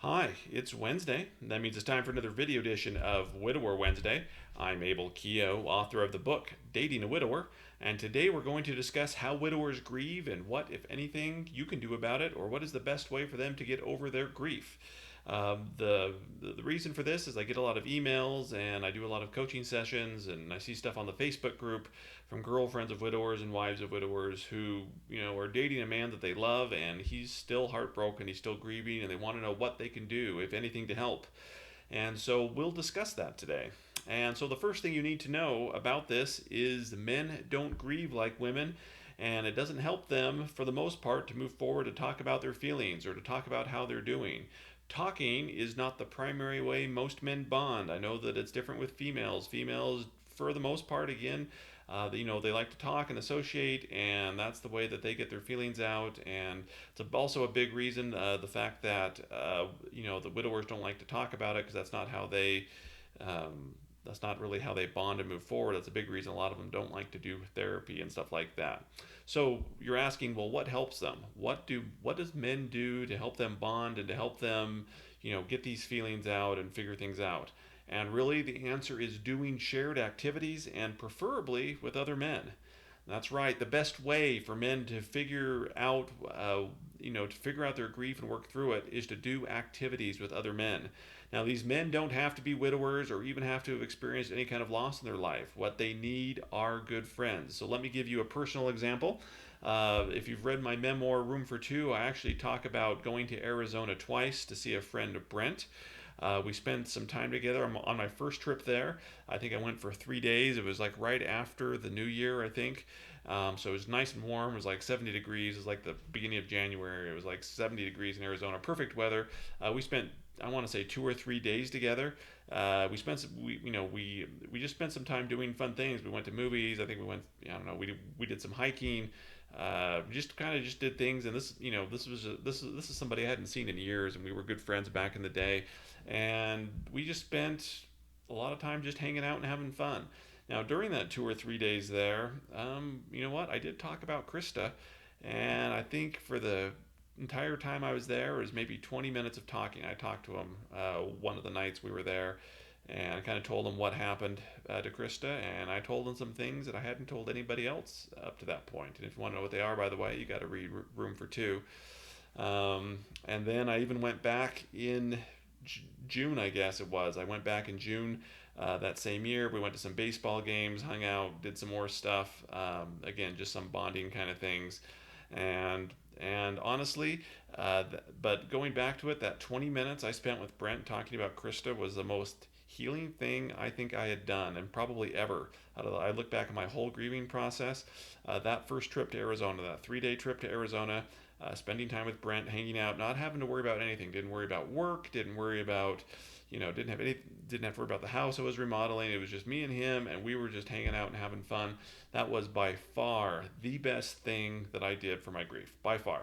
Hi, it's Wednesday. That means it's time for another video edition of Widower Wednesday. I'm Abel Keogh, author of the book Dating a Widower, and today we're going to discuss how widowers grieve and what, if anything, you can do about it, or what is the best way for them to get over their grief. The reason for this is I get a lot of emails and I do a lot of coaching sessions and I see stuff on the Facebook group from girlfriends of widowers and wives of widowers who are dating a man that they love and he's still heartbroken, he's still grieving, and they want to know what they can do, if anything, to help. And so we'll discuss that today. And so the first thing you need to know about this is men don't grieve like women, and it doesn't help them for the most part to move forward to talk about their feelings or to talk about how they're doing. Talking is not the primary way most men bond. I know that it's different with females. Females, for the most part, again, they like to talk and associate, and that's the way that they get their feelings out. And it's also a big reason, the fact that the widowers don't like to talk about it because that's not really how they bond and move forward. That's a big reason a lot of them don't like to do therapy and stuff like that. So you're asking, well, what helps them? What does men do to help them bond and to help them, get these feelings out and figure things out? And really, the answer is doing shared activities and preferably with other men. That's right. The best way for men to figure out their grief and work through it is to do activities with other men. Now, these men don't have to be widowers or even have to have experienced any kind of loss in their life. What they need are good friends. So let me give you a personal example. If you've read my memoir, Room for Two, I actually talk about going to Arizona twice to see a friend of Brent. We spent some time together. I'm on my first trip there. I think I went for 3 days. It was like right after the new year, I think. So it was nice and warm. It was like 70 degrees. It was like the beginning of January. It was like 70 degrees in Arizona. Perfect weather. We spent, I want to say, 2 or 3 days together. We just spent some time doing fun things. We went to movies. I think we went. I don't know. We did some hiking. Just kind of just did things. And this is somebody I hadn't seen in years, and we were good friends back in the day. And we just spent a lot of time just hanging out and having fun. Now, during that 2 or 3 days there, you know what? I did talk about Krista, and I think for the entire time I was there, it was maybe 20 minutes of talking. I talked to him one of the nights we were there, and I kind of told him what happened to Krista, and I told him some things that I hadn't told anybody else up to that point. And if you want to know what they are, by the way, you got to read Room for Two. And then I even went back in June, I guess it was. I went back in June that same year. We went to some baseball games, hung out, did some more stuff. Again, just some bonding kind of things. And honestly, but going back to it, that 20 minutes I spent with Brent talking about Krista was the most healing thing I think I had done, and probably ever. I look back at my whole grieving process. That first trip to Arizona, that 3 day trip to Arizona, spending time with Brent, hanging out, not having to worry about anything. Didn't worry about work. Didn't worry about, didn't have to worry about the house I was remodeling. It was just me and him, and we were just hanging out and having fun. That was by far the best thing that I did for my grief. By far,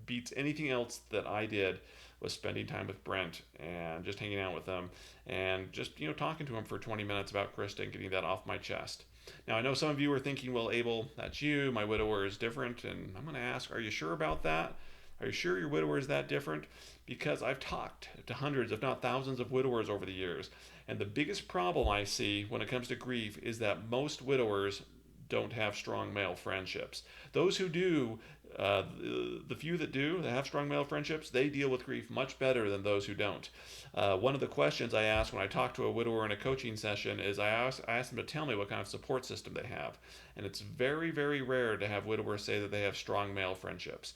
beats anything else that I did. Was spending time with Brent and just hanging out with him and just talking to him for 20 minutes about Krista and getting that off my chest. Now, I know some of you are thinking, well, Abel, that's you. My widower is different. And I'm going to ask, are you sure about that? Are you sure your widower is that different? Because I've talked to hundreds, if not thousands, of widowers over the years. And the biggest problem I see when it comes to grief is that most widowers don't have strong male friendships. Those who do, the few that do, that have strong male friendships, they deal with grief much better than those who don't. One of the questions I ask when I talk to a widower in a coaching session is I ask them to tell me what kind of support system they have. And it's very, very rare to have widowers say that they have strong male friendships.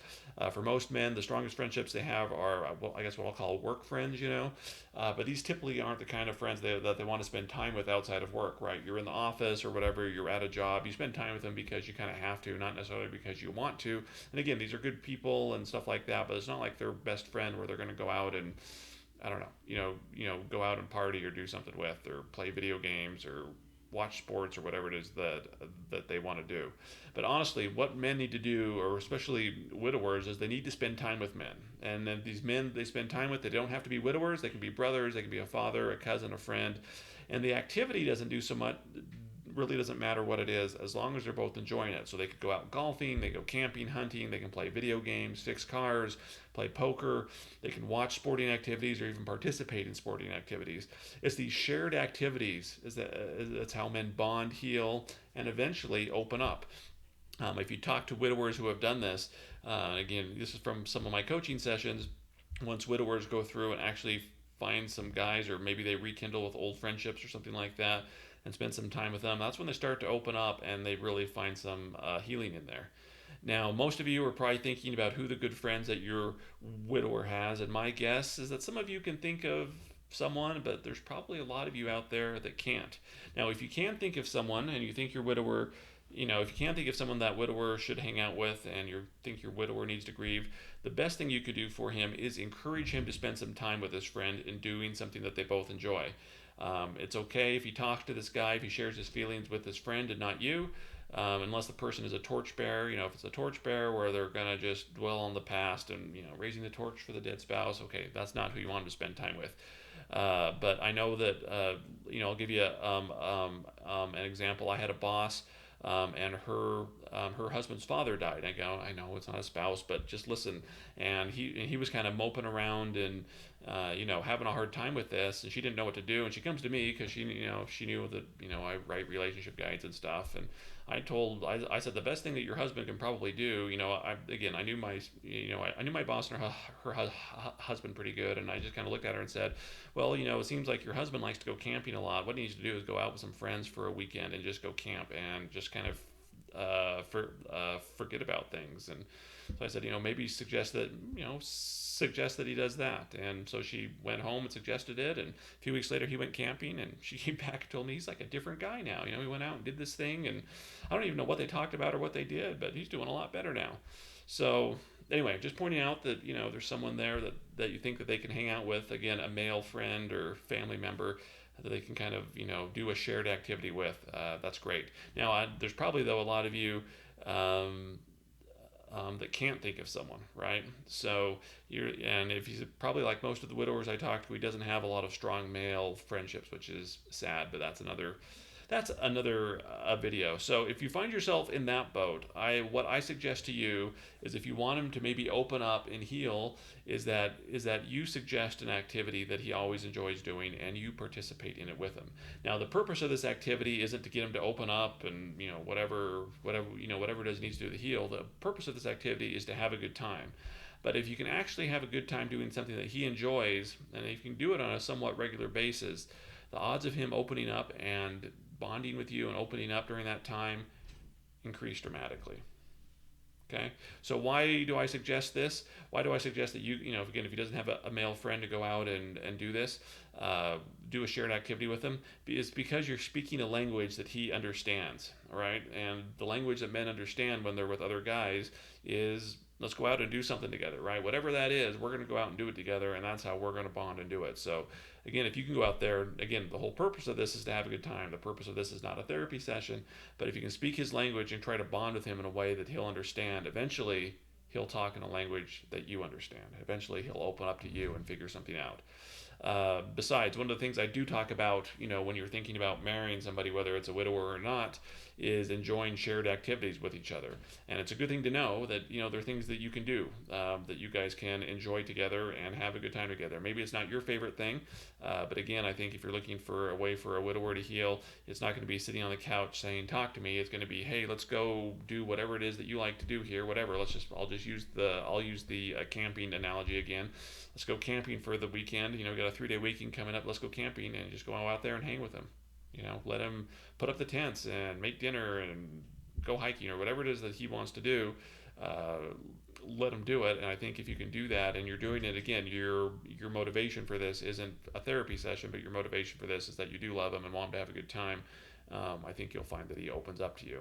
For most men, the strongest friendships they have are, well, I guess what I'll call work friends, but these typically aren't the kind of friends that they want to spend time with outside of work, right? You're in the office or whatever, you're at a job, you spend time with them because you kind of have to, not necessarily because you want to. And again, these are good people and stuff like that, but it's not like their best friend where they're going to go out and, I don't know, go out and party or do something with, or play video games or watch sports or whatever it is that they want to do. But honestly, what men need to do, or especially widowers, is they need to spend time with men. And then these men they spend time with, they don't have to be widowers. They can be brothers. They can be a father, a cousin, a friend. And the activity doesn't do so much really doesn't matter what it is, as long as they're both enjoying it. So they could go out golfing, they go camping, hunting, they can play video games, fix cars, play poker, they can watch sporting activities or even participate in sporting activities. It's these shared activities that's how men bond, heal, and eventually open up. If you talk to widowers who have done this, again, this is from some of my coaching sessions. Once widowers go through and actually find some guys, or maybe they rekindle with old friendships or something like that, and spend some time with them, that's when they start to open up and they really find some healing in there. Now, most of you are probably thinking about who the good friends that your widower has, and my guess is that some of you can think of someone, but there's probably a lot of you out there that can't. Now, if you can think of someone and you think your widower, if you can't think of someone that widower should hang out with and you think your widower needs to grieve, the best thing you could do for him is encourage him to spend some time with his friend in doing something that they both enjoy. It's okay if he talks to this guy, if he shares his feelings with his friend and not you, unless the person is a torchbearer. If it's a torchbearer where they're going to just dwell on the past and, raising the torch for the dead spouse, okay, that's not who you want him to spend time with. But I know that, I'll give you an example. I had a boss, and her husband's father died. I know it's not a spouse, but just listen. And he was kind of moping around and having a hard time with this, and she didn't know what to do. And she comes to me because she knew that I write relationship guides and stuff. And I said the best thing that your husband can probably do. I knew my boss and her husband pretty good, and I just kind of looked at her and said, well, it seems like your husband likes to go camping a lot. What he needs to do is go out with some friends for a weekend and just go camp and just kind of forget about things. And so I said, maybe suggest that he does that. And so she went home and suggested it. And a few weeks later, he went camping, and she came back and told me he's like a different guy now. He went out and did this thing, and I don't even know what they talked about or what they did, but he's doing a lot better now. So anyway, just pointing out that there's someone there that you think that they can hang out with. Again, a male friend or family member that they can kind of do a shared activity with. That's great. Now, there's probably though a lot of you that can't think of someone, right? So and if he's probably like most of the widowers I talked to, he doesn't have a lot of strong male friendships, which is sad, but that's another video. So if you find yourself in that boat, what I suggest to you is, if you want him to maybe open up and heal, is that you suggest an activity that he always enjoys doing and you participate in it with him. Now, the purpose of this activity isn't to get him to open up and whatever it is he needs to do to heal. The purpose of this activity is to have a good time. But if you can actually have a good time doing something that he enjoys, and if you can do it on a somewhat regular basis, the odds of him opening up and bonding with you and opening up during that time increase dramatically. Okay, so why do I suggest this? Why do I suggest that if he doesn't have a male friend to go out and do this, do a shared activity with him, is because you're speaking a language that he understands, all right? And the language that men understand when they're with other guys is, let's go out and do something together, right? Whatever that is, we're going to go out and do it together, and that's how we're going to bond and do it. So again, if you can go out there, again, the whole purpose of this is to have a good time. The purpose of this is not a therapy session, but if you can speak his language and try to bond with him in a way that he'll understand, eventually he'll talk in a language that you understand. Eventually he'll open up to you and figure something out. Besides, one of the things I do talk about, when you're thinking about marrying somebody, whether it's a widower or not, is enjoying shared activities with each other. And it's a good thing to know that, there are things that you can do, that you guys can enjoy together and have a good time together. Maybe it's not your favorite thing, but again, I think if you're looking for a way for a widower to heal, it's not going to be sitting on the couch saying, talk to me. It's going to be, hey, let's go do whatever it is that you like to do here, whatever. I'll use the camping analogy again. Let's go camping for the weekend. We got a 3-day weekend coming up. Let's go camping and just go out there and hang with him. Let him put up the tents and make dinner and go hiking or whatever it is that he wants to do. Let him do it. And I think if you can do that, and you're doing it, again, your motivation for this isn't a therapy session, but your motivation for this is that you do love him and want him to have a good time. I think you'll find that he opens up to you.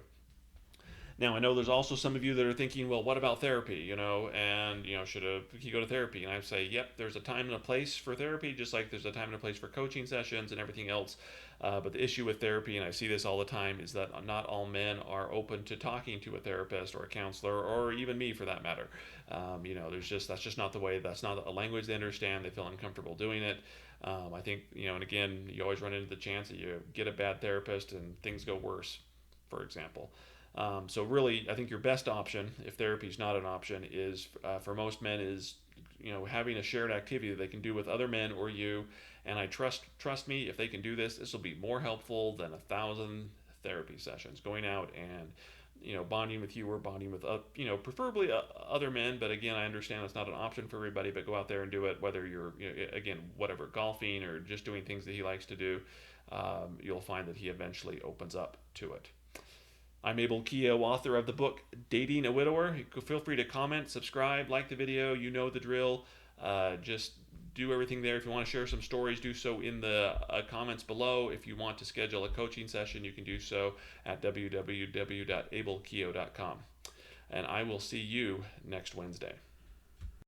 Now, I know there's also some of you that are thinking, well, what about therapy? And should he go to therapy? And I say, yep, there's a time and a place for therapy, just like there's a time and a place for coaching sessions and everything else. But the issue with therapy, and I see this all the time, is that not all men are open to talking to a therapist or a counselor, or even me for that matter. That's just not the way. That's not a language they understand. They feel uncomfortable doing it. I think and again, you always run into the chance that you get a bad therapist and things go worse, for example. So really, I think your best option, if therapy is not an option, is for most men is having a shared activity that they can do with other men or you. And I trust me, if they can do this, this will be more helpful than 1,000 therapy sessions. Going out and bonding with you or bonding with preferably other men. But again, I understand it's not an option for everybody. But go out there and do it, whether you're again whatever, golfing or just doing things that he likes to do. You'll find that he eventually opens up to it. I'm Abel Keogh, author of the book Dating a Widower. Feel free to comment, subscribe, like the video. You know the drill. Just do everything there. If you want to share some stories, do so in the comments below. If you want to schedule a coaching session, you can do so at www.abelkeogh.com. And I will see you next Wednesday.